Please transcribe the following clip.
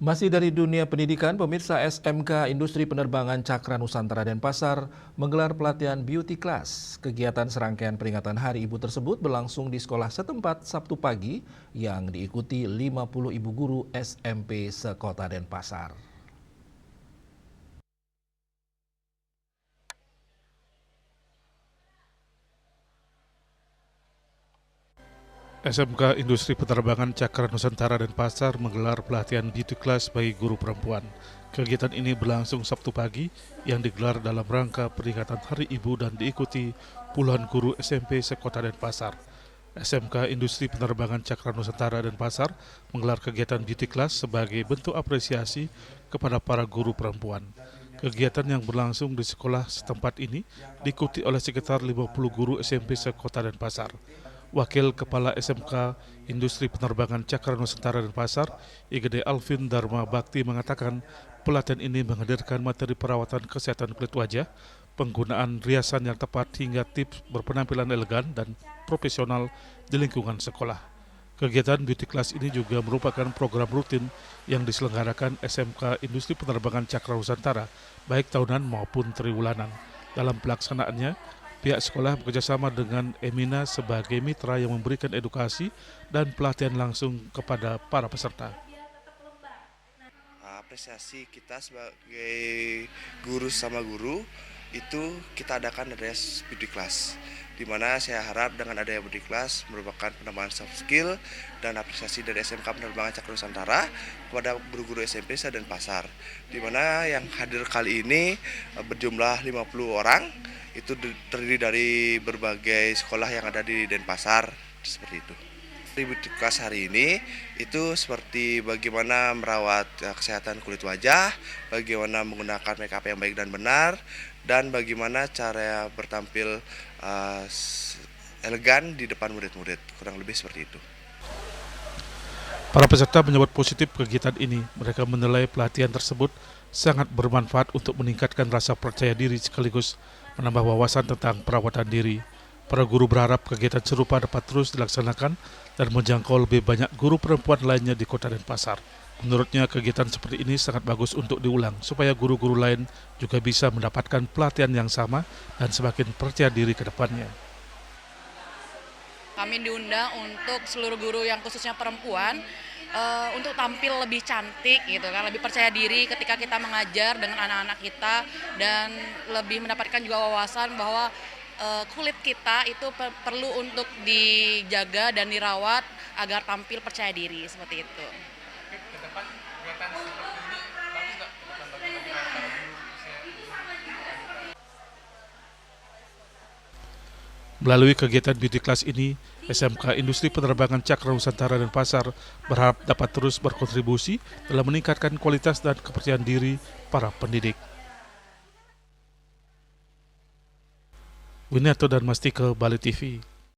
Masih dari dunia pendidikan, pemirsa SMK Industri Penerbangan Cakra Nusantara Denpasar menggelar pelatihan beauty class. Kegiatan serangkaian peringatan Hari Ibu tersebut berlangsung di sekolah setempat Sabtu pagi yang diikuti 50 ibu guru SMP sekota Denpasar. SMK Industri Penerbangan Cakra Nusantara Denpasar menggelar pelatihan beauty class bagi guru perempuan. Kegiatan ini berlangsung Sabtu pagi yang digelar dalam rangka peringatan Hari Ibu dan diikuti puluhan guru SMP sekota Denpasar. SMK Industri Penerbangan Cakra Nusantara Denpasar menggelar kegiatan beauty class sebagai bentuk apresiasi kepada para guru perempuan. Kegiatan yang berlangsung di sekolah setempat ini diikuti oleh sekitar 50 guru SMP sekota Denpasar. Wakil Kepala SMK Industri Penerbangan Cakra Nusantara Denpasar, IGD Alvin Dharma Bakti mengatakan pelatihan ini menghadirkan materi perawatan kesehatan kulit wajah, penggunaan riasan yang tepat hingga tips berpenampilan elegan dan profesional di lingkungan sekolah. Kegiatan beauty class ini juga merupakan program rutin yang diselenggarakan SMK Industri Penerbangan Cakra Nusantara, baik tahunan maupun triwulanan. Dalam pelaksanaannya, pihak sekolah bekerjasama dengan Emina sebagai mitra yang memberikan edukasi dan pelatihan langsung kepada para peserta. Apresiasi kita sebagai guru sama guru itu kita adakan adanya beauty class, di mana saya harap dengan adanya beauty class merupakan penambahan soft skill dan apresiasi dari SMK Penerbangan Cakra Nusantara kepada guru-guru SMP se-Denpasar, di mana yang hadir kali ini berjumlah 50 orang. Itu terdiri dari berbagai sekolah yang ada di Denpasar, seperti itu. Beauty class hari ini itu seperti bagaimana merawat kesehatan kulit wajah, bagaimana menggunakan makeup yang baik dan benar, dan bagaimana cara bertampil elegan di depan murid-murid, kurang lebih seperti itu. Para peserta menyambut positif kegiatan ini. Mereka menilai pelatihan tersebut sangat bermanfaat untuk meningkatkan rasa percaya diri sekaligus menambah wawasan tentang perawatan diri. Para guru berharap kegiatan serupa dapat terus dilaksanakan dan menjangkau lebih banyak guru perempuan lainnya di Kota Denpasar. Menurutnya kegiatan seperti ini sangat bagus untuk diulang supaya guru-guru lain juga bisa mendapatkan pelatihan yang sama dan semakin percaya diri ke depannya. Kami diundang untuk seluruh guru yang khususnya perempuan untuk tampil lebih cantik gitu kan, lebih percaya diri ketika kita mengajar dengan anak-anak kita dan lebih mendapatkan juga wawasan bahwa kulit kita itu perlu untuk dijaga dan dirawat agar tampil percaya diri seperti itu. Ke depan kegiatan seperti ini bagus nggak ke depan bagi para guru? Melalui kegiatan beauty class ini, SMK Industri Penerbangan Cakra Nusantara Denpasar berharap dapat terus berkontribusi dalam meningkatkan kualitas dan kepercayaan diri para pendidik. Winarto dan Mastike, Bali TV.